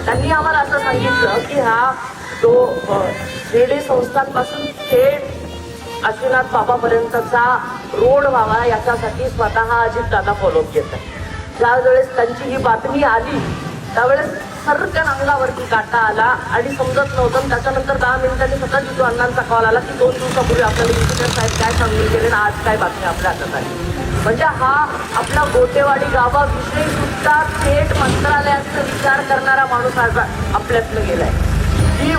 त्यांनी आम्हाला असं सांगितलं की हा जो शिर्डी संस्थांपासून थेट काशीनाथ बाबापर्यंतचा रोड व्हावा याच्यासाठी स्वतः अजितदादा फॉलोअप घेत आहे. ज्यावेळेस त्यांची ही बातमी आली त्यावेळेस सर्कन अंगावरती काटा आला आणि समजत नव्हतं. त्याच्यानंतर 10 मिनिटांनी स्वतः जितू अण्णांचा कॉल आला की 2 दिवसापूर्वी आपल्याला इंजिनियर साहेब काय सांगून गेले ना आज काय बातमी आपल्या हातात आली. म्हणजे हा आपला गोटेवाडी गावाविषयी सुद्धा थेट मंत्रालयाचा विचार करणारा माणूस आज आपल्यातनं गेलाय. ही